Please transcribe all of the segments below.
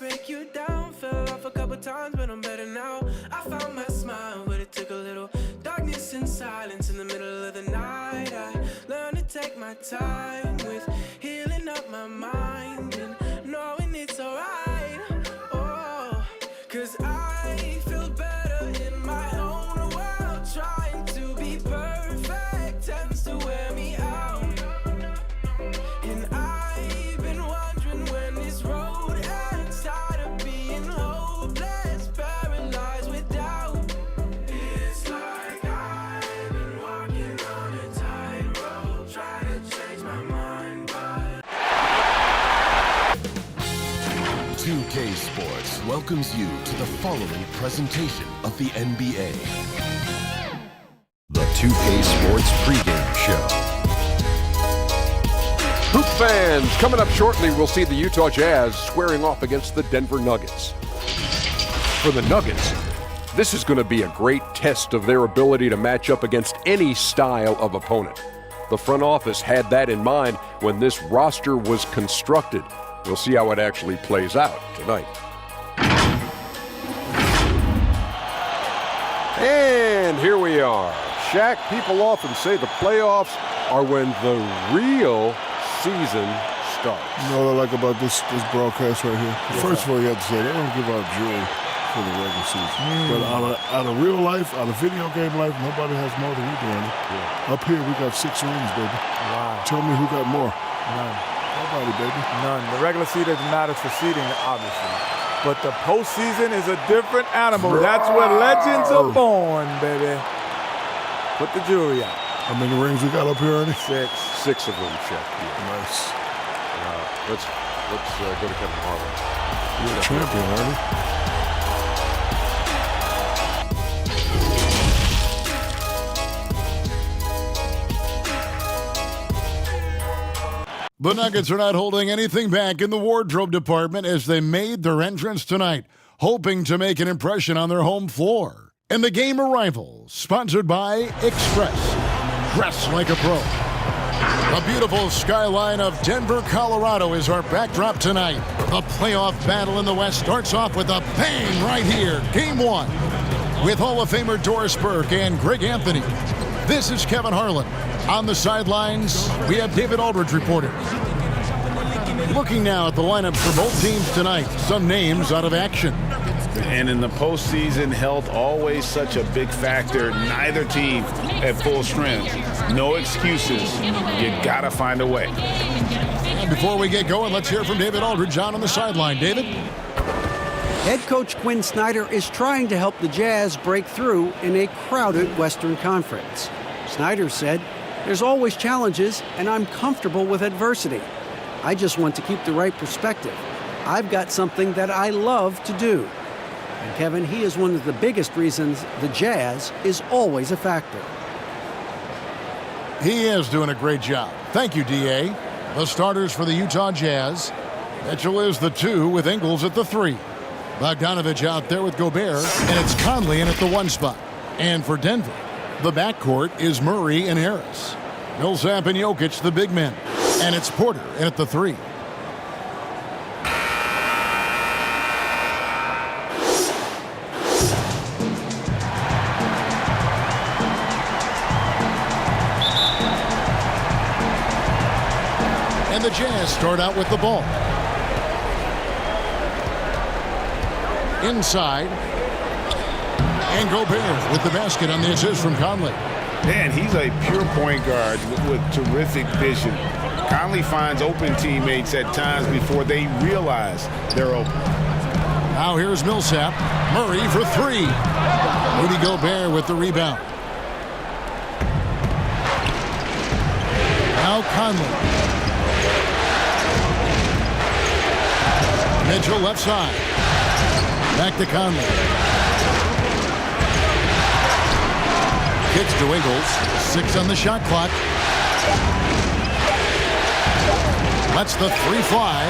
break you down. Fell off a couple times, but I'm better now. I found my smile, but it took a little darkness and silence in the middle of the night. I learned to take my time with healing up my mind and knowing it's alright. Oh, 'cause I feel better in my own world. Trying to be perfect tends to wear me out. And I've been wondering when this road ends, tired of being hopeless, paralyzed with doubt. It's like I've been walking on a tightrope, trying to change my mind, but 2K Sports welcomes you to the following presentation of the NBA. The 2K Sports pregame show. Hoop fans, coming up shortly, we'll see the Utah Jazz squaring off against the Denver Nuggets. For the Nuggets, this is going to be a great test of their ability to match up against any style of opponent. The front office had that in mind when this roster was constructed. We'll see how it actually plays out tonight. And here we are. Shaq, people often say the playoffs are when the real season starts. You know what I like about this broadcast right here? First of all, you have to say they don't give out jewelry for the regular season. But out of real life, out of video game life, nobody has more than we do. Up here, we got 6 rings, baby. Wow. Tell me who got more. None. Nobody, baby. None. The regular season matters for seeding, obviously. But the postseason is a different animal. That's where legends are born, baby. Put the jewelry out. How many rings we got up here, Ernie? 6. 6 of them, Shaq. Yeah. Nice. Let's go to Kevin Harlan. You're a champion, Ernie. The Nuggets are not holding anything back in the wardrobe department as they made their entrance tonight, hoping to make an impression on their home floor. And the game arrival, sponsored by Express. Dress like a pro. A beautiful skyline of Denver, Colorado is our backdrop tonight. The playoff battle in the West starts off with a bang right here. Game 1 with Hall of Famer Doris Burke and Greg Anthony. This is Kevin Harlan. On the sidelines, we have David Aldridge reporting. Looking now at the lineups for both teams tonight, some names out of action. And in the postseason, health always such a big factor. Neither team at full strength. No excuses. You got to find a way. And before we get going, let's hear from David Aldridge on the sideline. David? Head coach Quinn Snyder is trying to help the Jazz break through in a crowded Western Conference. Snyder said, "There's always challenges, and I'm comfortable with adversity. I just want to keep the right perspective. I've got something that I love to do." And Kevin, he is one of the biggest reasons the Jazz is always a factor. He is doing a great job. Thank you, D.A. The starters for the Utah Jazz. Mitchell is the 2 with Ingles at the 3. Bogdanovich out there with Gobert, and it's Conley in at the 1 spot. And for Denver, the backcourt is Murray and Harris. Millsap and Jokic, the big men. And it's Porter in at the 3. And the Jazz start out with the ball. Inside. And Gobert with the basket on the assist from Conley. Man, he's a pure point guard with terrific vision. Conley finds open teammates at times before they realize they're open. Now here's Millsap. Murray for 3. Rudy Gobert with the rebound. Now Conley. Mitchell left side. Back to Conley. Kicks to Ingles. 6 on the shot clock. Lets the 3 fly.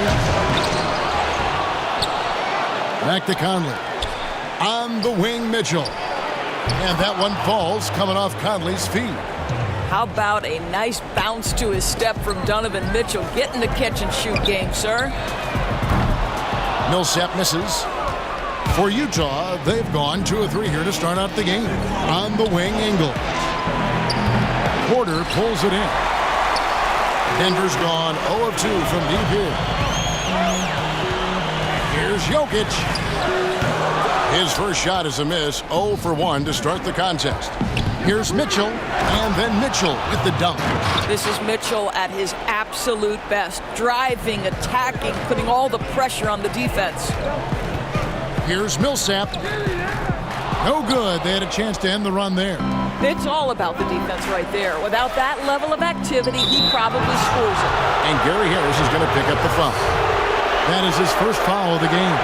Back to Conley. On the wing, Mitchell. And that one falls coming off Conley's feet. How about a nice bounce to his step from Donovan Mitchell? Get in the catch and shoot game, sir. Millsap misses. For Utah, they've gone 2 of 3 here to start out the game. On the wing, Ingles. Porter pulls it in. Denver's gone 0 of 2 from deep here. Here's Jokic. His first shot is a miss, 0 for 1 to start the contest. Here's Mitchell, and then Mitchell with the dunk. This is Mitchell at his absolute best. Driving, attacking, putting all the pressure on the defense. Here's Millsap. No good. They had a chance to end the run there. It's all about the defense right there. Without that level of activity, he probably scores it. And Gary Harris is going to pick up the foul. That is his first foul of the game.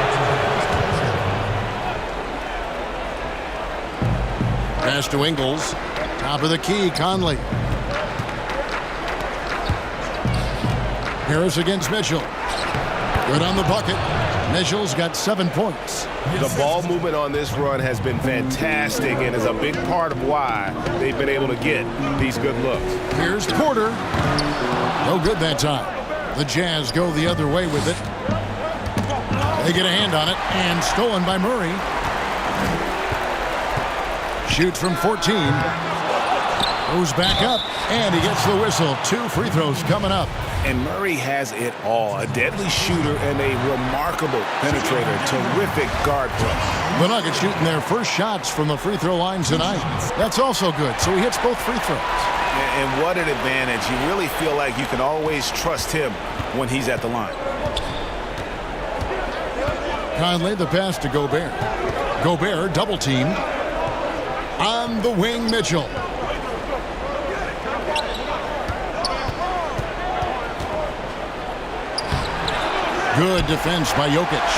Pass to Ingles. Top of the key, Conley. Harris against Mitchell. Good on the bucket. Mitchell's got 7 points. The ball movement on this run has been fantastic and is a big part of why they've been able to get these good looks. Here's Porter. No good that time. The Jazz go the other way with it. They get a hand on it, and stolen by Murray. Shoots from 14. Goes back up, and he gets the whistle. 2 free throws coming up. And Murray has it all. A deadly shooter and a remarkable penetrator. Terrific guard play. The Nuggets shooting their first shots from the free throw line tonight. That's also good, so he hits both free throws. And what an advantage. You really feel like you can always trust him when he's at the line. Conley, the pass to Gobert. Gobert double teamed. On the wing, Mitchell. Good defense by Jokic.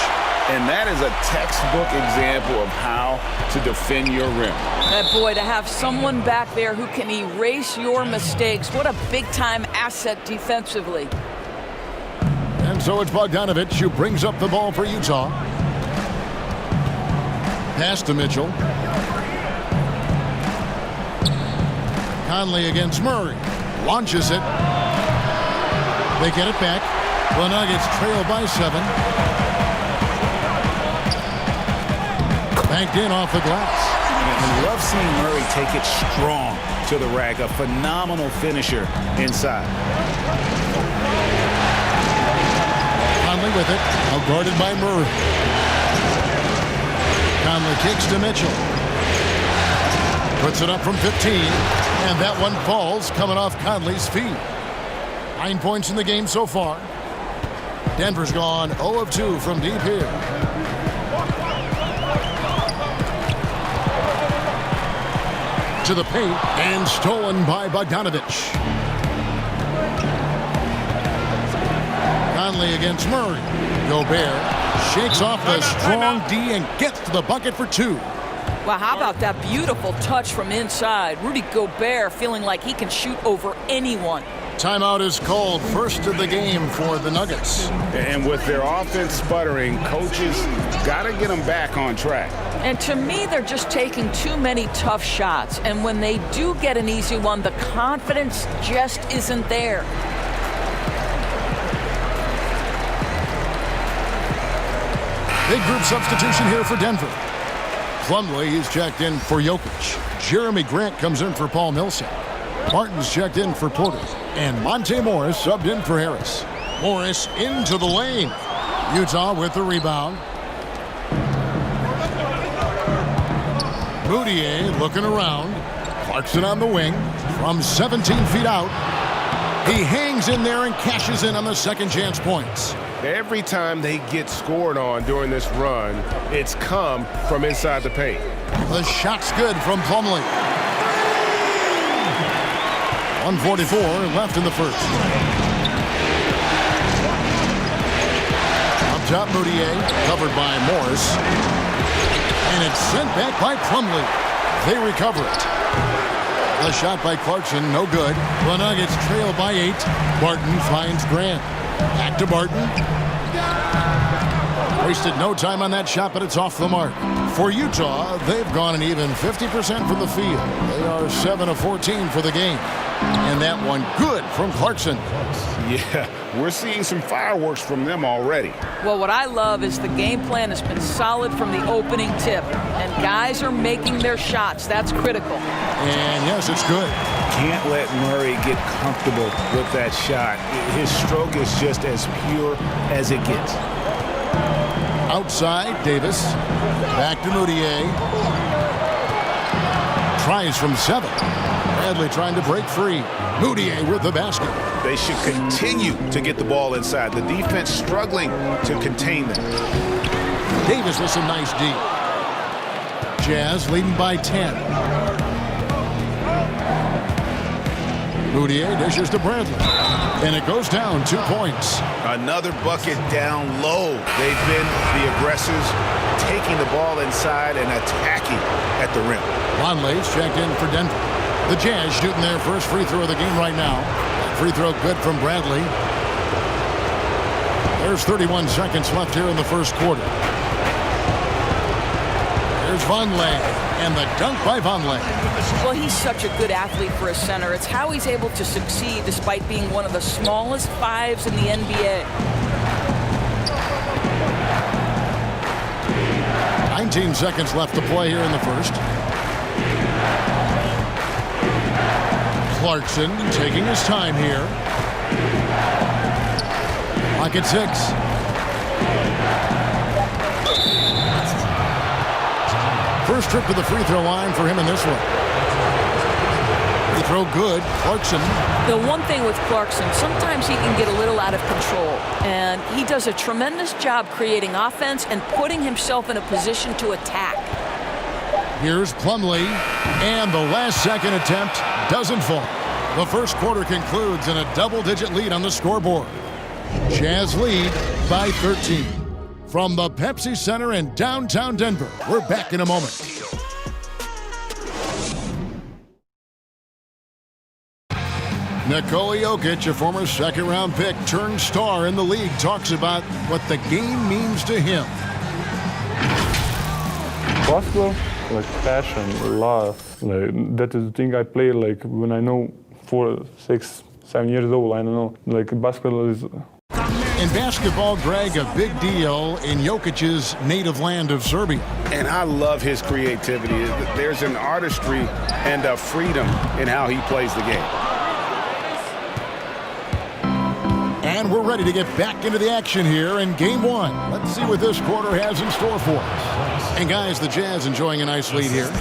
And that is a textbook example of how to defend your rim. And boy, to have someone back there who can erase your mistakes, what a big-time asset defensively. And so it's Bogdanovich who brings up the ball for Utah. Pass to Mitchell. Conley against Murray. Launches it. They get it back. The Nuggets trail by 7. Banked in off the glass. And love seeing Murray take it strong to the rack. A phenomenal finisher inside. Conley with it. Now guarded by Murray. Conley kicks to Mitchell. Puts it up from 15. And that one falls coming off Conley's feet. 9 points in the game so far. Denver's gone 0 of 2 from deep here. To the paint and stolen by Bogdanovich. Conley against Murray. Gobert shakes off the strong D and gets to the bucket for 2. Well, how about that beautiful touch from inside? Rudy Gobert feeling like he can shoot over anyone. Timeout is called. First of the game for the Nuggets. And with their offense sputtering, coaches got to get them back on track. And to me, they're just taking too many tough shots. And when they do get an easy one, the confidence just isn't there. Big group substitution here for Denver. Plumlee, he's checked in for Jokic. Jeremy Grant comes in for Paul Millsap. Martin's checked in for Porter. And Monte Morris subbed in for Harris. Morris into the lane. Utah with the rebound. Moutier looking around. Clarkson on the wing from 17 feet out. He hangs in there and cashes in on the second chance points. Every time they get scored on during this run, it's come from inside the paint. The shot's good from Plumlee. 1:44 left in the first. Up top, Moutier, covered by Morris. And it's sent back by Plumlee. They recover it. The shot by Clarkson, no good. The Nuggets trail by 8. Barton finds Grant. Back to Barton. Wasted no time on that shot, but it's off the mark. For Utah, they've gone an even 50% from the field. They are 7 of 14 for the game. And that one good from Clarkson. Yeah, we're seeing some fireworks from them already. Well, what I love is the game plan has been solid from the opening tip. And guys are making their shots. That's critical. And yes, it's good. Can't let Murray get comfortable with that shot. His stroke is just as pure as it gets. Outside, Davis. Back to Moutier. Tries from 7. Bradley trying to break free. Moutier with the basket. They should continue to get the ball inside. The defense struggling to contain them. Davis with some nice D. Jazz leading by 10. Moutier dishes to Bradley. And it goes down 2 points. Another bucket down low. They've been the aggressors, taking the ball inside and attacking at the rim. Vonleh's checked in for Denver. The Jazz shooting their first free throw of the game right now. Free throw good from Bradley. There's 31 seconds left here in the first quarter. There's Vonleh. And the dunk by Vonleh. Well, he's such a good athlete for a center. It's how he's able to succeed despite being one of the smallest 5s in the NBA. 19 seconds left to play here in the first. Clarkson taking his time here. Clock at 6. First trip to the free throw line for him in this one. Free throw good. Clarkson. The one thing with Clarkson, sometimes he can get a little out of control. And he does a tremendous job creating offense and putting himself in a position to attack. Here's Plumlee. And the last second attempt doesn't fall. The first quarter concludes in a double-digit lead on the scoreboard. Jazz lead by 13. From the Pepsi Center in downtown Denver, we're back in a moment. Nikola Jokic, a former second-round pick, turned star in the league, talks about what the game means to him. Basketball, like passion, love. Like that is the thing I play. Like when I know 4, 6, 7 years old, I don't know. Like basketball is. In basketball, Greg, a big deal in Jokic's native land of Serbia. And I love his creativity. There's an artistry and a freedom in how he plays the game. And we're ready to get back into the action here in Game 1. Let's see what this quarter has in store for us. And guys, the Jazz enjoying a nice lead here.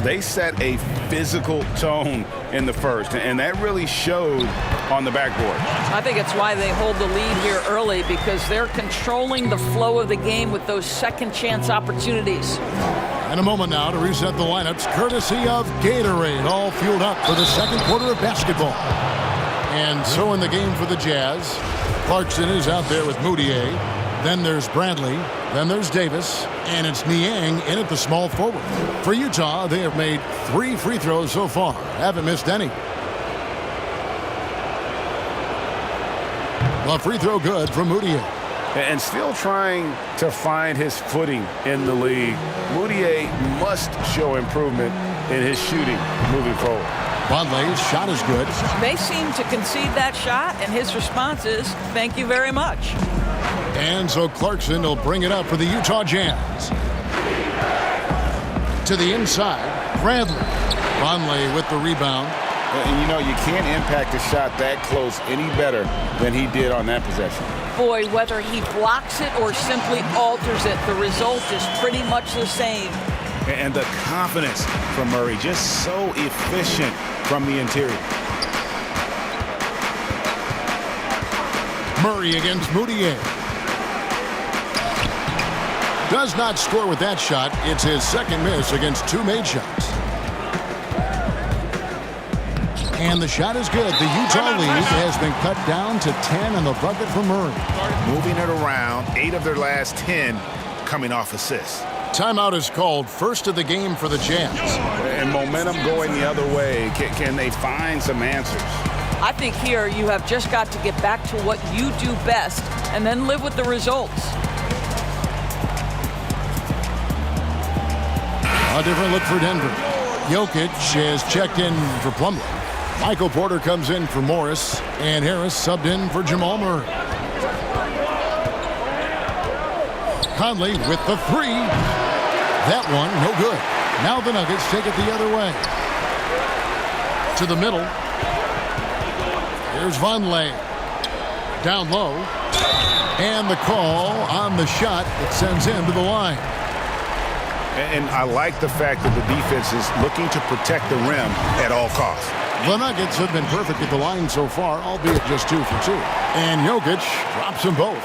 They set a physical tone in the first, and that really showed on the backboard. I think it's why they hold the lead here early, because they're controlling the flow of the game with those second chance opportunities. And a moment now to reset the lineups, courtesy of Gatorade, all fueled up for the second quarter of basketball. And so in the game for the Jazz, Clarkson is out there with Moutier. Then there's Bradley. Then there's Davis. And it's Niang in at the small forward. For Utah, they have made 3 free throws so far. Haven't missed any. A free throw good from Moutier. And still trying to find his footing in the league. Moutier must show improvement in his shooting moving forward. Vonleh's shot is good. They seem to concede that shot, and his response is, thank you very much. And so Clarkson will bring it up for the Utah Jazz. To the inside, Bradley. Vonleh with the rebound. And you know, you can't impact a shot that close any better than he did on that possession. Boy, whether he blocks it or simply alters it, the result is pretty much the same. And the confidence from Murray, just so efficient from the interior. Murray against Moutier. Does not score with that shot. It's his second miss against 2 made shots. And the shot is good. The Utah lead has been cut down to 10 on the bucket for Murray. Moving it around, 8 of their last 10 coming off assists. Timeout is called, first of the game for the Jazz. And momentum going the other way. Can they find some answers? I think here you have just got to get back to what you do best and then live with the results. A different look for Denver. Jokic is checked in for Plumlee. Michael Porter comes in for Morris, and Harris subbed in for Jamal Murray. Conley with the three. That one, no good. Now the Nuggets take it the other way. To the middle. Here's Vonleh. Down low. And the call on the shot that sends him to the line. And I like the fact that the defense is looking to protect the rim at all costs. The Nuggets have been perfect at the line so far, albeit just 2 for 2. And Jokic drops them both.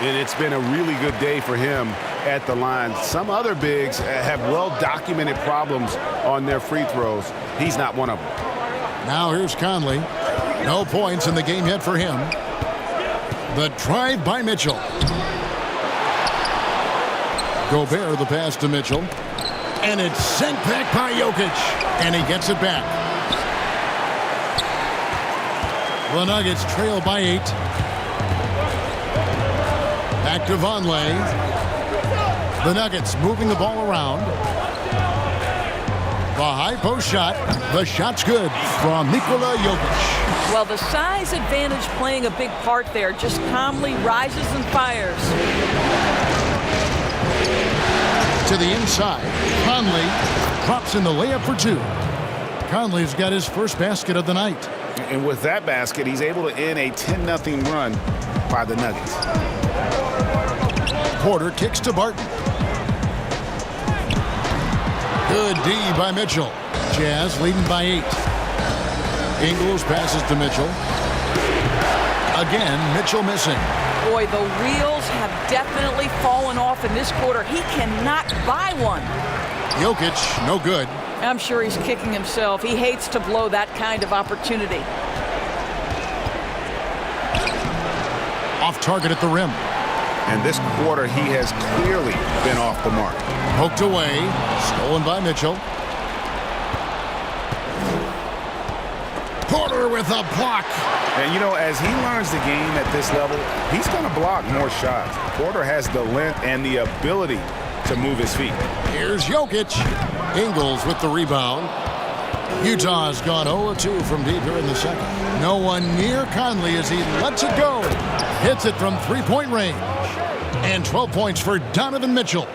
And it's been a really good day for him at the line. Some other bigs have well-documented problems on their free throws. He's not one of them. Now here's Conley. No points in the game yet for him. The drive by Mitchell. Gobert the pass to Mitchell. And it's sent back by Jokic. And he gets it back. The Nuggets trail by 8. Back to Vonleh. The Nuggets moving the ball around. The high post shot. The shot's good from Nikola Jokic. Well, the size advantage playing a big part there. Just calmly rises and fires. To the inside. Conley drops in the layup for 2. Conley's got his first basket of the night. And with that basket, he's able to end a 10-0 run by the Nuggets. Porter kicks to Barton. Good D by Mitchell. Jazz leading by 8. Ingles passes to Mitchell. Again, Mitchell missing. Boy, the wheels have definitely fallen off in this quarter. He cannot buy one. Jokic, no good. I'm sure he's kicking himself. He hates to blow that kind of opportunity. Off target at the rim. And this quarter, he has clearly been off the mark. Poked away. Stolen by Mitchell. Porter with a block. And, you know, as he learns the game at this level, he's going to block more shots. Porter has the length and the ability to move his feet. Here's Jokic. Ingles with the rebound. Utah's gone 0-2 from deep here in the second. No one near Conley as he lets it go. Hits it from three-point range. And 12 points for Donovan Mitchell.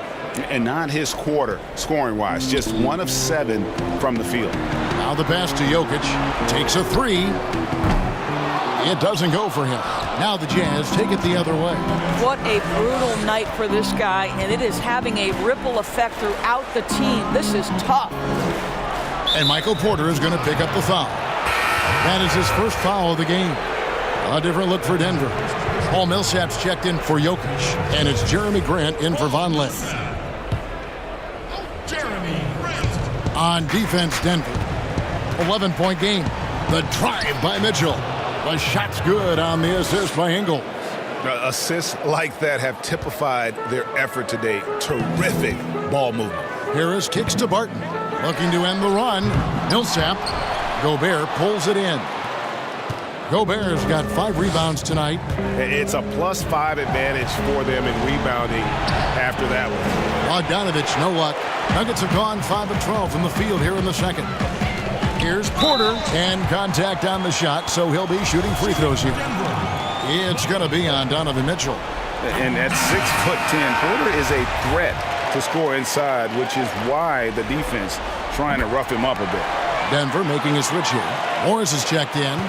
And not his quarter, scoring-wise. Just 1 of 7 from the field. Now the pass to Jokic. Takes a 3. It doesn't go for him. Now the Jazz take it the other way. What a brutal night for this guy, and it is having a ripple effect throughout the team. This is tough. And Michael Porter is going to pick up the foul. That is his first foul of the game. A different look for Denver. Paul Millsap's checked in for Jokic, and it's Jeremy Grant in for Vonleh. On defense, Denver. 11-point game. The drive by Mitchell. The shot's good on the assist by Ingles. Assists like that have typified their effort today. Terrific ball movement. Harris kicks to Barton. Looking to end the run. Millsap. Gobert pulls it in. Gobert's got 5 rebounds tonight. It's a +5 advantage for them in rebounding after that one. Bogdanovich, no luck. Nuggets have gone 5 of 12 from the field here in the second. Here's Porter, and contact on the shot, so he'll be shooting free throws here. It's going to be on Donovan Mitchell. And at 6'10", Porter is a threat to score inside, which is why the defense trying to rough him up a bit. Denver making a switch here. Morris is checked in.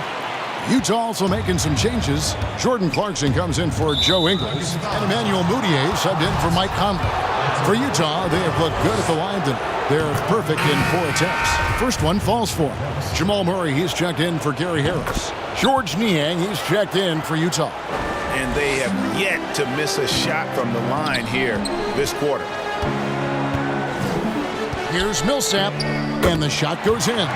Utah also making some changes. Jordan Clarkson comes in for Joe Ingles, and Emmanuel Mudiay subbed in for Mike Conley. For Utah, they have looked good at the line tonight. They're perfect in 4 attempts. First one falls for him. Jamal Murray, he's checked in for Gary Harris. George Niang, he's checked in for Utah. And they have yet to miss a shot from the line here this quarter. Here's Millsap, and the shot goes in.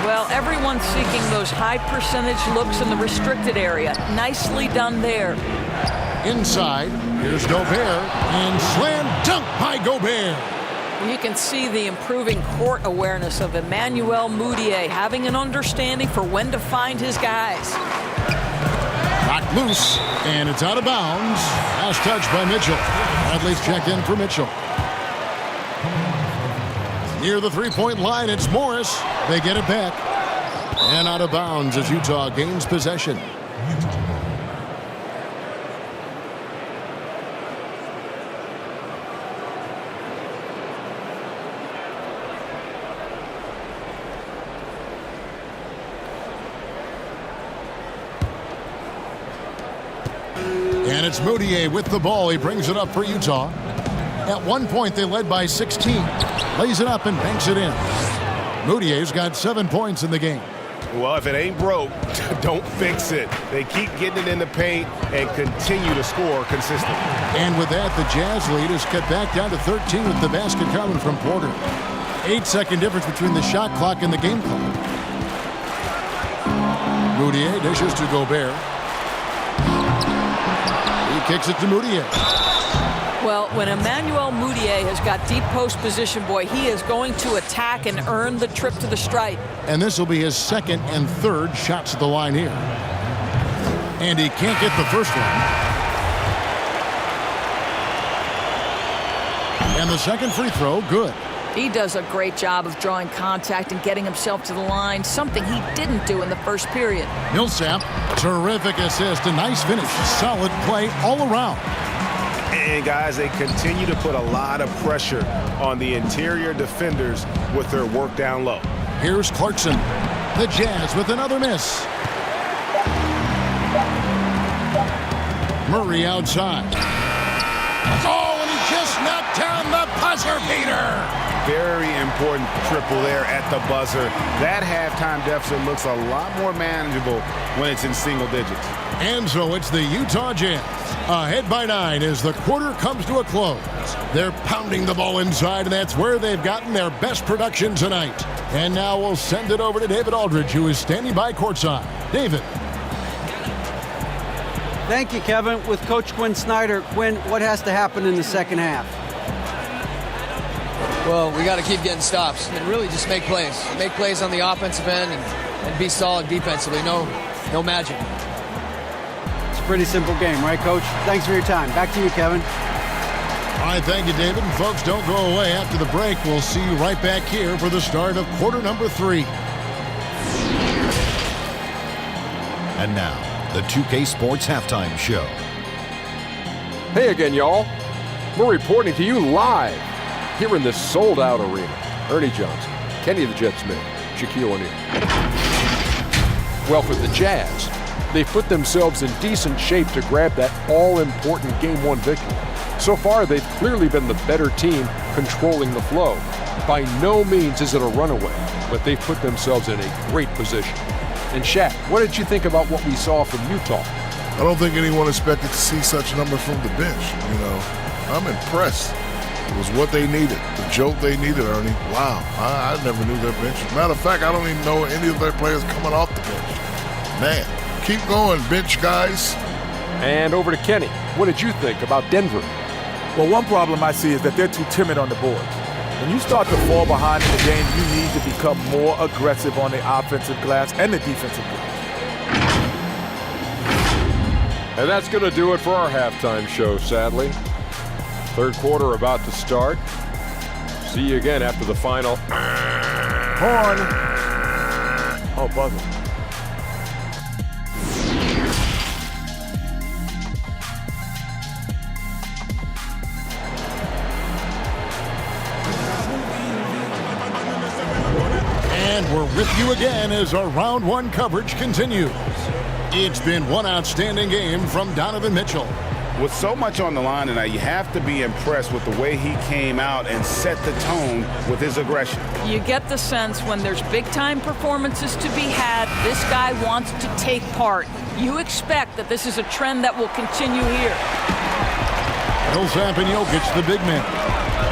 Well, everyone's seeking those high percentage looks in the restricted area. Nicely done there. Inside, here's Gobert, and slam dunk by Gobert. You can see the improving court awareness of Emmanuel Mudiay, having an understanding for when to find his guys. Knocked loose, and it's out of bounds. Last touch by Mitchell. Bradley's checked in for Mitchell. Near the three-point line, it's Morris. They get it back. And out of bounds as Utah gains possession. And it's Moutier with the ball. He brings it up for Utah. At one point, they led by 16. Lays it up and banks it in. Moutier's got 7 points in the game. Well, if it ain't broke, don't fix it. They keep getting it in the paint and continue to score consistently. And with that, the Jazz lead is cut back down to 13 with the basket coming from Porter. 8-second difference between the shot clock and the game clock. Moutier dishes to Gobert. He kicks it to Moutier. Well, when Emmanuel Moutier has got deep post position, boy, he is going to attack and earn the trip to the stripe. And this will be his second and third shots at the line here. And he can't get the first one. And the second free throw, good. He does a great job of drawing contact and getting himself to the line, something he didn't do in the first period. Millsap, terrific assist, a nice finish, solid play all around. And guys, they continue to put a lot of pressure on the interior defenders with their work down low. Here's Clarkson. The Jazz with another miss. Murray outside. Oh, and he just knocked down the buzzer beater. Very important triple there at the buzzer. That halftime deficit looks a lot more manageable when it's in single digits. And so it's the Utah Jazz ahead by 9 as the quarter comes to a close. They're pounding the ball inside, and that's where they've gotten their best production tonight. And now we'll send it over to David Aldridge, who is standing by courtside. David. Thank you, Kevin. With Coach Quinn Snyder, Quinn, what has to happen in the second half? Well, we got to keep getting stops and really just make plays. Make plays on the offensive end and be solid defensively. No magic. It's a pretty simple game, right, Coach? Thanks for your time. Back to you, Kevin. All right, thank you, David. And folks, don't go away. After the break, we'll see you right back here for the start of quarter number 3. And now, the 2K Sports Halftime Show. Hey again, y'all. We're reporting to you live here in this sold-out arena. Ernie Johnson, Kenny the Jet Smith, Shaquille O'Neal. Well, for the Jazz, they've put themselves in decent shape to grab that all-important Game 1 victory. So far, they've clearly been the better team controlling the flow. By no means is it a runaway, but they've put themselves in a great position. And Shaq, what did you think about what we saw from Utah? I don't think anyone expected to see such numbers from the bench. I'm impressed. It was what they needed, the jolt they needed, Ernie. Wow, I never knew their bench. Matter of fact, I don't even know any of their players coming off the bench. Man, keep going, bench guys. And over to Kenny. What did you think about Denver? Well, one problem I see is that they're too timid on the boards. When you start to fall behind in the game, you need to become more aggressive on the offensive glass and the defensive glass. And that's going to do it for our halftime show, sadly. Third quarter about to start. See you again after the final. Horn. Oh, buzzer. And we're with you again as our round 1 coverage continues. It's been one outstanding game from Donovan Mitchell. With so much on the line tonight, you have to be impressed with the way he came out and set the tone with his aggression. You get the sense when there's big-time performances to be had, this guy wants to take part. You expect that this is a trend that will continue here. Millsap and Jokic, the big men.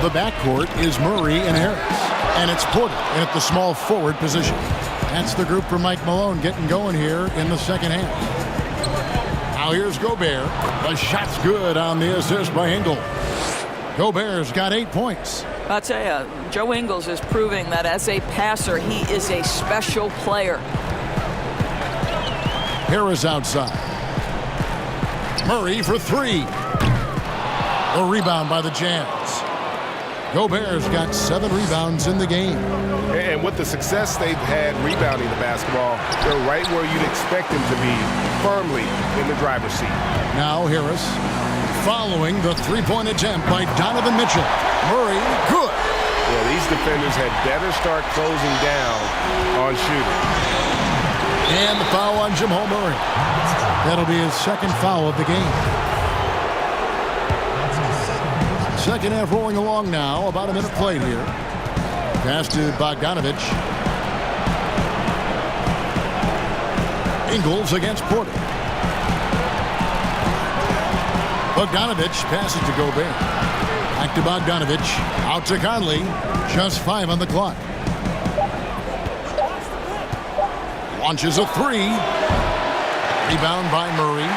The backcourt is Murray and Harris. And it's Porter at the small forward position. That's the group for Mike Malone getting going here in the second half. Now here's Gobert. The shot's good on the assist by Ingles. Gobert's got 8 points. I'll tell you, Joe Ingles is proving that as a passer, he is a special player. Harris outside. Murray for 3. A rebound by the Jazz. Gobert's got 7 rebounds in the game. And with the success they've had rebounding the basketball, they're right where you'd expect them to be, firmly in the driver's seat. Now Harris following the three-point attempt by Donovan Mitchell. Murray, good. Yeah, these defenders had better start closing down on shooting. And the foul on Jamal Murray. That'll be his second foul of the game. Second half rolling along now. About a minute played here. Pass to Bogdanovich. Ingles against Porter. Bogdanovich passes to Gobert. Back to Bogdanovich. Out to Conley. Just 5 on the clock. Launches a 3. Rebound by Murray.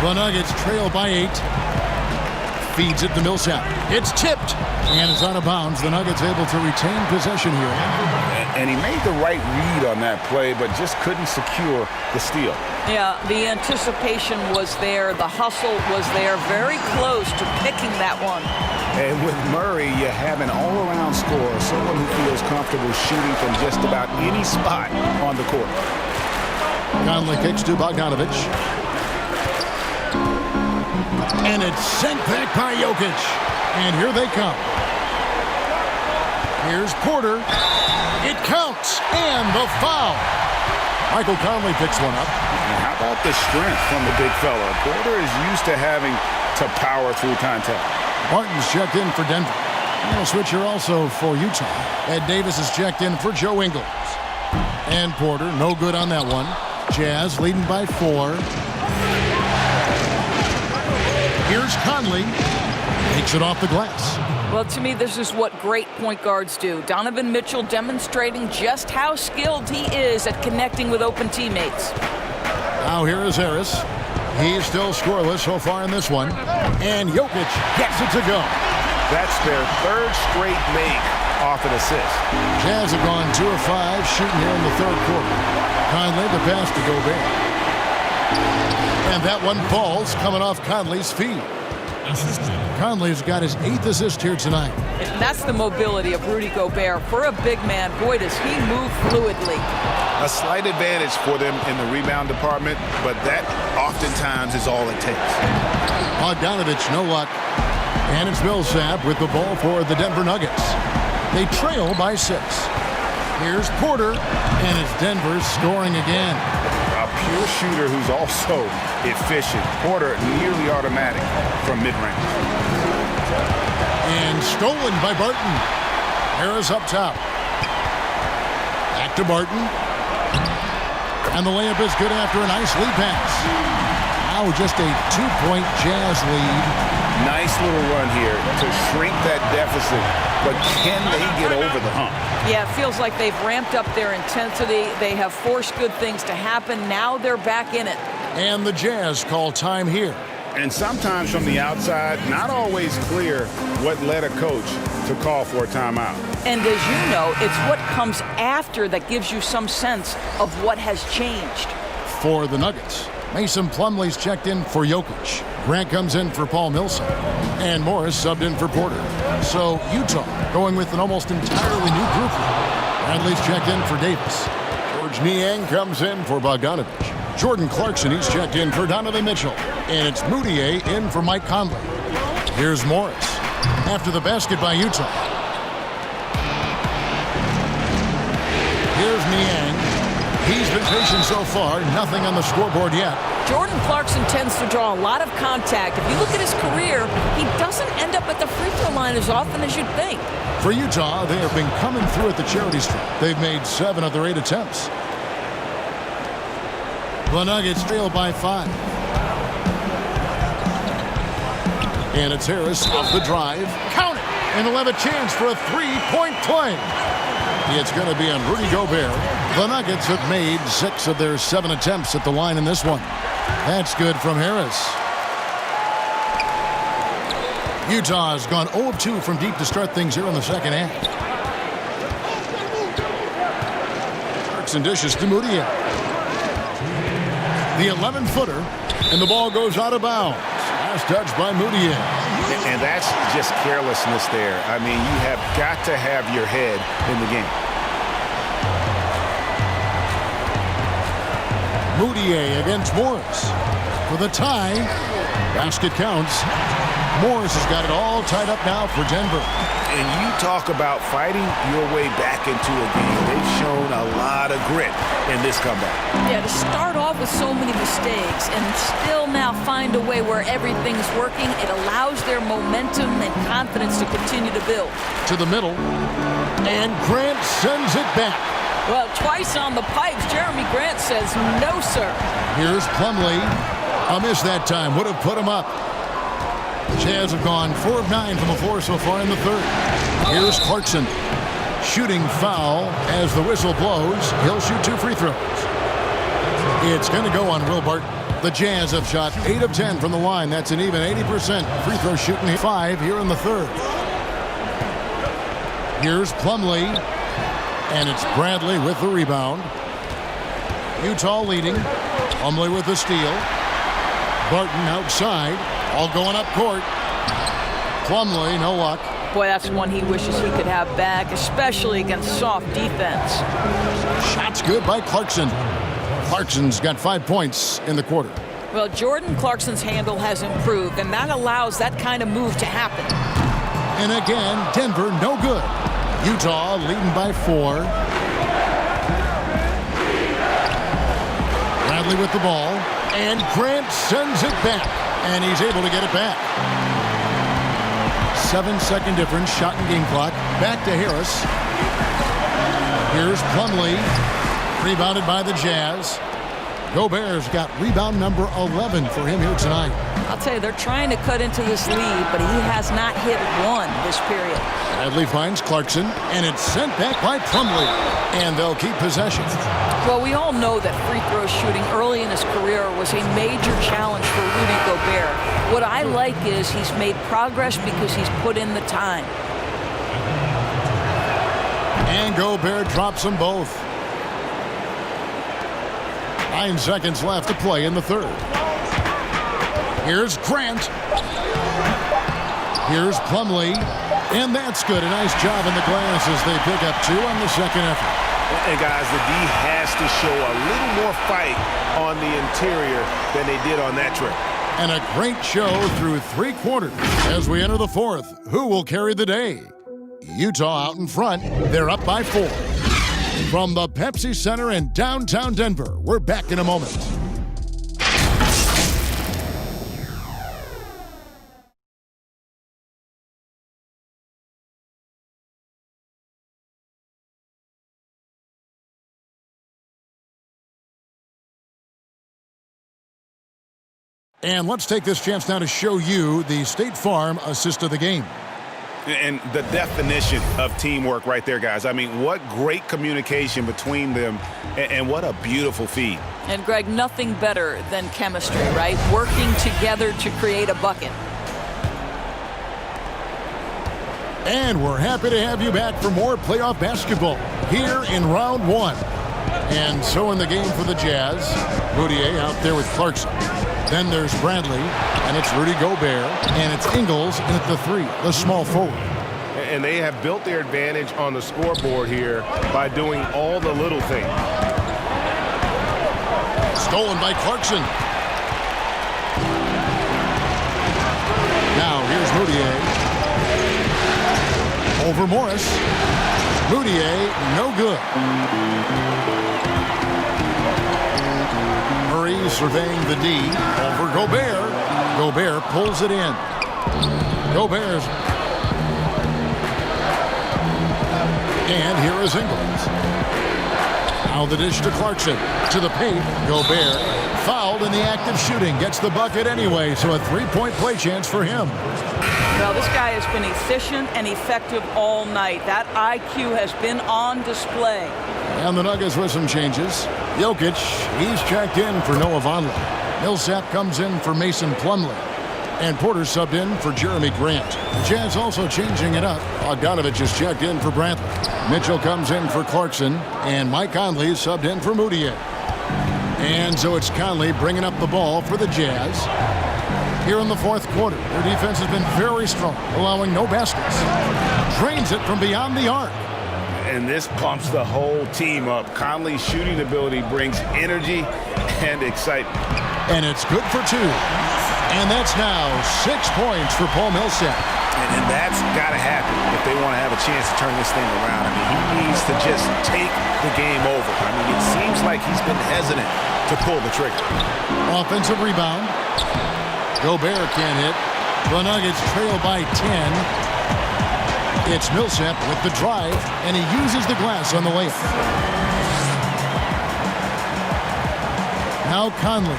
The Nuggets trail by 8. Feeds it to Millsap. It's tipped. And it's out of bounds. The Nuggets able to retain possession here. And he made the right read on that play, but just couldn't secure the steal. Yeah, the anticipation was there. The hustle was there. Very close to picking that one. And with Murray, you have an all-around scorer, someone who feels comfortable shooting from just about any spot on the court. Conley kicks to Bogdanovich. And it's sent back by Jokic. And here they come. Here's Porter. It counts. And the foul. Michael Conley picks one up. And how about the strength from the big fella? Porter is used to having to power through contact. Martin's checked in for Denver. And a switch here also for Utah. Ed Davis is checked in for Joe Ingles. And Porter, no good on that one. Jazz leading by 4. Here's Conley. Takes it off the glass. Well, to me, this is what great point guards do. Donovan Mitchell demonstrating just how skilled he is at connecting with open teammates. Now here is Harris. He's still scoreless so far in this one. And Jokic gets it to go. That's their 3rd straight make off an assist. Jazz have gone 2 of 5 shooting here in the 3rd quarter. Conley the pass to Gobert. And that one falls coming off Conley's feet. Conley's got his 8th assist here tonight. And that's the mobility of Rudy Gobert. For a big man, boy, does he move fluidly. A slight advantage for them in the rebound department, but that oftentimes is all it takes. Bogdanovich, no luck. And it's Millsap with the ball for the Denver Nuggets. They trail by 6. Here's Porter, and it's Denver scoring again. A pure shooter who's also efficient. Porter nearly automatic from mid-range. And stolen by Barton. Harris up top. Back to Barton. And the layup is good after a nice lead pass. Now just a 2-point Jazz lead. Nice little run here to shrink that deficit, but can they get over the hump? Yeah, it feels like they've ramped up their intensity. They have forced good things to happen. Now they're back in it. And the Jazz call time here. And sometimes from the outside, not always clear what led a coach to call for a timeout. And as you know, it's what comes after that gives you some sense of what has changed. For the Nuggets, Mason Plumlee's checked in for Jokic. Grant comes in for Paul Millsap. And Morris subbed in for Porter. So Utah going with an almost entirely new group. Bradley's checked in for Davis. George Niang comes in for Bogdanovich. Jordan Clarkson, he's checked in for Donovan Mitchell. And it's Moutier in for Mike Conley. Here's Morris after the basket by Utah. Here's Niang. He's been patient so far. Nothing on the scoreboard yet. Jordan Clarkson tends to draw a lot of contact. If you look at his career, he doesn't end up at the free throw line as often as you'd think. For Utah, they have been coming through at the charity stripe. They've made 7 of their 8 attempts. The Nuggets trail by 5. And it's Harris off the drive. Count it! And they'll have a chance for a 3-point play. It's going to be on Rudy Gobert. The Nuggets have made 6 of their 7 attempts at the line in this one. That's good from Harris. Utah has gone 0 of 2 from deep to start things here in the second half. Clarkson dishes to Moutier. The 11-footer, and the ball goes out of bounds. Pass dodged by Moutier. And that's just carelessness there. I mean, you have got to have your head in the game. Moutier against Morris for the tie. Basket counts. Morris has got it all tied up now for Denver. And you talk about fighting your way back into a game. They've shown a lot of grit in this comeback. Yeah, to start off with so many mistakes and still now find a way where everything's working, it allows their momentum and confidence to continue to build. To the middle, and Grant sends it back. Well, twice on the pipes, Jeremy Grant says no, sir. Here's Plumlee. A miss that time. Would have put him up. Jazz have gone 4 of 9 from the floor so far in the third. Here's Clarkson. Shooting foul as the whistle blows. He'll shoot 2 free throws. It's going to go on Wilbert. The Jazz have shot 8 of 10 from the line. That's an even 80% free throw shooting. 5 here in the third. Here's Plumlee. And it's Bradley with the rebound. Utah leading. Plumlee with the steal. Barton outside. All going up court. Plumlee, no luck. Boy, that's one he wishes he could have back, especially against soft defense. Shot's good by Clarkson. Clarkson's got 5 points in the quarter. Well, Jordan Clarkson's handle has improved, and that allows that kind of move to happen. And again, Denver no good. Utah leading by 4. Bradley with the ball. And Grant sends it back. And he's able to get it back. 7-second difference, shot and game clock. Back to Harris. Here's Plumlee. Rebounded by the Jazz. Gobert's got rebound number 11 for him here tonight. I'll tell you, they're trying to cut into this lead, but he has not hit one this period. Bradley finds Clarkson, and it's sent back by Plumlee. And they'll keep possession. Well, we all know that free throw shooting early in his career was a major challenge for Rudy Gobert. What I like is he's made progress because he's put in the time. And Gobert drops them both. 9 seconds left to play in the third. Here's Grant. Here's Plumlee. And that's good. A nice job in the glass as they pick up 2 on the second effort. And guys, the D has to show a little more fight on the interior than they did on that trip. And a great show through 3 quarters. As we enter the fourth, who will carry the day? Utah out in front. They're up by 4. From the Pepsi Center in downtown Denver, we're back in a moment. And let's take this chance now to show you the State Farm assist of the game. And the definition of teamwork right there, guys. I mean, what great communication between them, and what a beautiful feed. And, Greg, nothing better than chemistry, right? Working together to create a bucket. And we're happy to have you back for more playoff basketball here in round 1. And so in the game for the Jazz, Moutier out there with Clarkson. Then there's Bradley, and it's Rudy Gobert, and it's Ingles at the 3, the small forward. And they have built their advantage on the scoreboard here by doing all the little things. Stolen by Clarkson. Now here's Moutier. Over Morris. Moutier, no good. Murray surveying the D. Over Gobert. Gobert pulls it in. Gobert's. And here is Ingles. Now the dish to Clarkson. To the paint. Gobert fouled in the act of shooting. Gets the bucket anyway, so a 3-point play chance for him. Well, this guy has been efficient and effective all night. That IQ has been on display. And the Nuggets with some changes. Jokic, he's checked in for Noah Vonleh. Millsap comes in for Mason Plumlee. And Porter subbed in for Jeremy Grant. The Jazz also changing it up. Bogdanovich is checked in for Bradley. Mitchell comes in for Clarkson. And Mike Conley subbed in for Moutier. And so it's Conley bringing up the ball for the Jazz. here in the fourth quarter. Their defense has been very strong, allowing no baskets. Drains it from beyond the arc. And this pumps the whole team up. Conley's shooting ability brings energy and excitement. And it's good for 2. And that's now 6 points for Paul Millsap. And that's got to happen if they want to have a chance to turn this thing around. I mean, he needs to just take the game over. I mean, it seems like he's been hesitant to pull the trigger. Offensive rebound. Gobert can't hit. The Nuggets trail by 10. It's Millsap with the drive, and he uses the glass on the layup. Now Conley.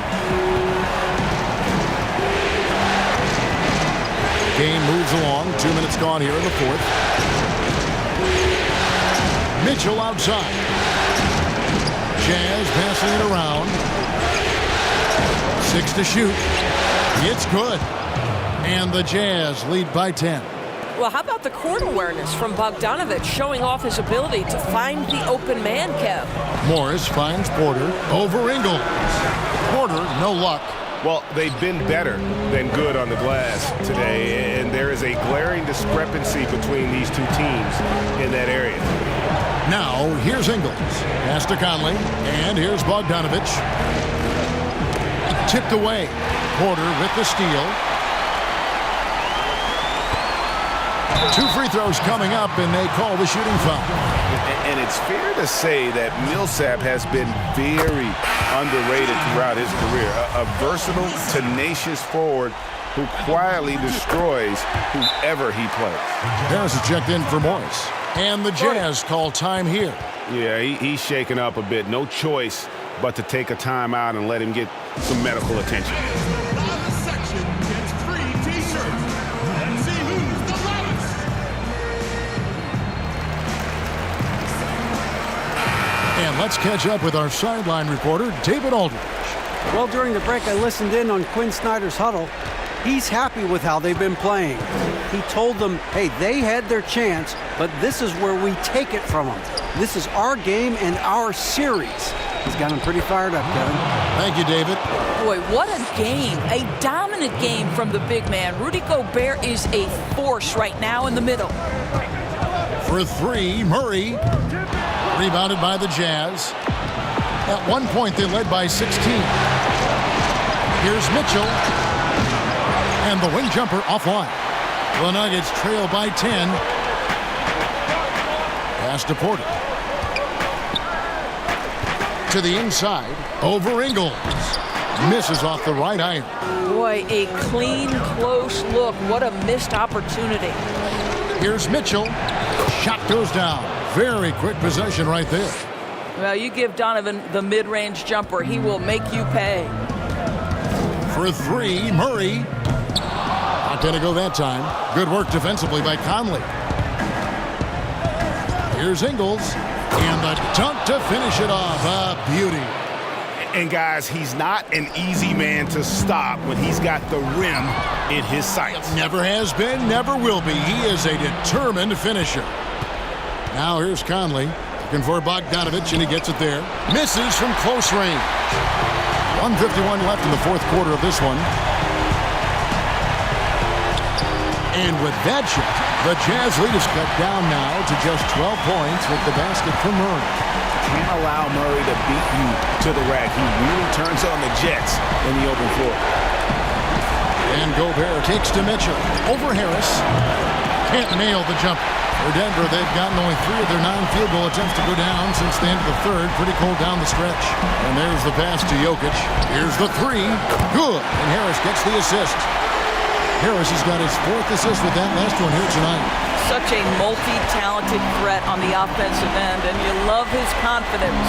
Game moves along. 2 minutes gone here in the fourth. Mitchell outside. Jazz passing it around. 6 to shoot. It's good. And the Jazz lead by 10. Well, how about the court awareness from Bogdanovic showing off his ability to find the open man, Kev? Morris finds Porter over Ingles. Porter, no luck. Well, they've been better than good on the glass today, and there is a glaring discrepancy between these two teams in that area. Now, here's Ingles. Pass to Conley, and here's Bogdanovic. Tipped away. Porter with the steal. 2 free throws coming up, and they call the shooting foul. And it's fair to say that Millsap has been very underrated throughout his career. A versatile, tenacious forward who quietly destroys whoever he plays. Harris is checked in for Morris. And the Jazz call time here. Yeah, he's shaken up a bit. No choice but to take a timeout and let him get some medical attention. And let's catch up with our sideline reporter, David Aldridge. Well, during the break, I listened in on Quinn Snyder's huddle. He's happy with how they've been playing. He told them, hey, they had their chance, but this is where we take it from them. This is our game and our series. He's got him pretty fired up, Kevin. Thank you, David. Boy, what a game. A dominant game from the big man. Rudy Gobert is a force right now in the middle. For 3, Murray. Rebounded by the Jazz. At one point, they led by 16. Here's Mitchell. And the wing jumper offline. The Nuggets trail by 10. Pass to Porter. To the inside. Over Ingles. Misses off the right iron. Boy, a clean, close look. What a missed opportunity. Here's Mitchell. Shot goes down. Very quick possession right there. Well, you give Donovan the mid-range jumper, he will make you pay. For 3, Murray. Not going to go that time. Good work defensively by Conley. Here's Ingles. And the dunk to finish it off. A beauty. And guys, he's not an easy man to stop when he's got the rim in his sights. Never has been, never will be. He is a determined finisher. Now here's Conley. Looking for Bogdanovic, and he gets it there. Misses from close range. 1:51 left in the fourth quarter of this one. And with that shot, the Jazz lead is cut down now to just 12 points with the basket from Murray. Can't allow Murray to beat you to the rack. He really turns on the Jets in the open floor. And Gobert takes to Mitchell. Over Harris. Can't nail the jumper. For Denver, they've gotten only 3 of their 9 field goal attempts to go down since the end of the third. Pretty cold down the stretch. And there's the pass to Jokic. Here's the 3. Good. And Harris gets the assist. Harris has got his 4th assist with that last one here tonight. Such a multi-talented threat on the offensive end, and you love his confidence.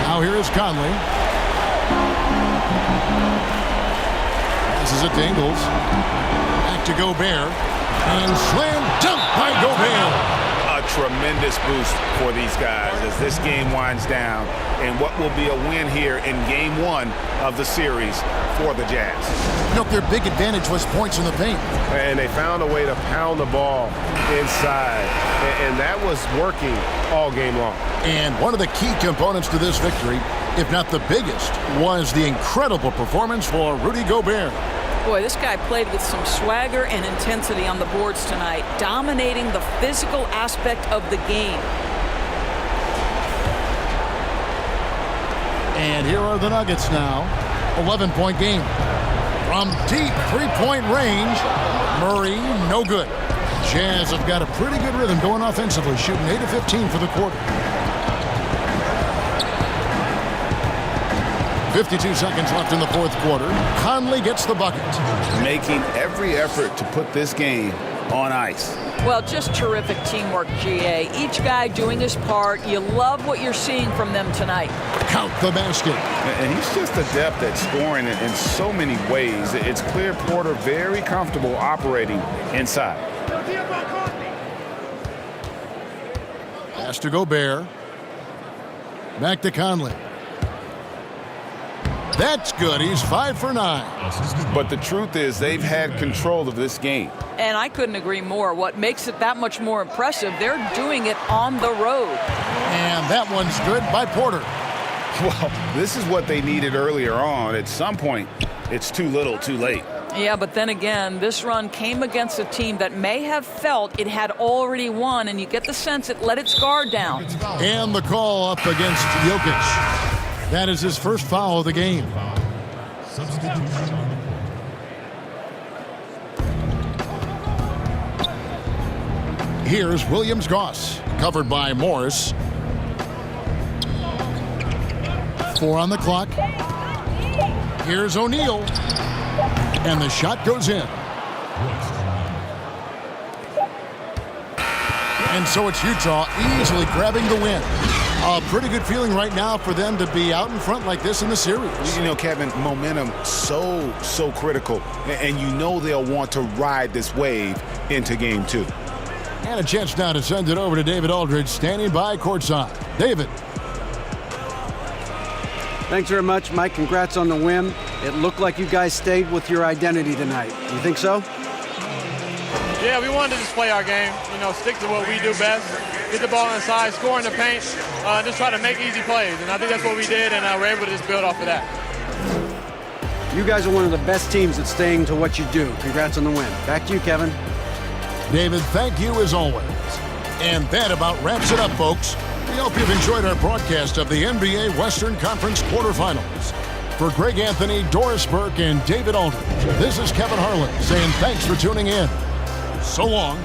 Now here is Conley. This is it to Ingles. Back to Gobert. And slam dunk by Gobert. A tremendous boost for these guys as this game winds down and what will be a win here in game 1 of the series for the Jazz. Look, their big advantage was points in the paint. And they found a way to pound the ball inside. And that was working all game long. And one of the key components to this victory, if not the biggest, was the incredible performance for Rudy Gobert. Boy, this guy played with some swagger and intensity on the boards tonight, dominating the physical aspect of the game. And here are the Nuggets now. 11-point game. From deep three-point range, Murray, no good. Jazz have got a pretty good rhythm going offensively, shooting 8 of 15 for the quarter. 52 seconds left in the fourth quarter. Conley gets the bucket. Making every effort to put this game on ice. Well, just terrific teamwork, GA. Each guy doing his part. You love what you're seeing from them tonight. Count the basket. And he's just adept at scoring in so many ways. It's clear Porter very comfortable operating inside. Pass to Gobert. Back to Conley. That's good. He's 5 for 9. But the truth is they've had control of this game. And I couldn't agree more. What makes it that much more impressive, they're doing it on the road. And that one's good by Porter. Well, this is what they needed earlier on. At some point, it's too little, too late. Yeah, but then again, this run came against a team that may have felt it had already won, and you get the sense it let its guard down. And the call up against Jokic. That is his first foul of the game. Here's Williams-Goss, covered by Morris. 4 on the clock. Here's O'Neal. And the shot goes in. And so it's Utah easily grabbing the win. A pretty good feeling right now for them to be out in front like this in the series. You know, Kevin, momentum so critical. And you know they'll want to ride this wave into game 2. And a chance now to send it over to David Aldridge, standing by courtside. David. Thanks very much, Mike. Congrats on the win. It looked like you guys stayed with your identity tonight. You think so? Yeah, we wanted to just play our game, stick to what we do best, get the ball inside, score in the paint, just try to make easy plays. And I think that's what we did, and we're able to just build off of that. You guys are one of the best teams at staying to what you do. Congrats on the win. Back to you, Kevin. David, thank you as always. And that about wraps it up, folks. We hope you've enjoyed our broadcast of the NBA Western Conference quarterfinals. For Greg Anthony, Doris Burke, and David Aldridge, this is Kevin Harlan saying thanks for tuning in. So long.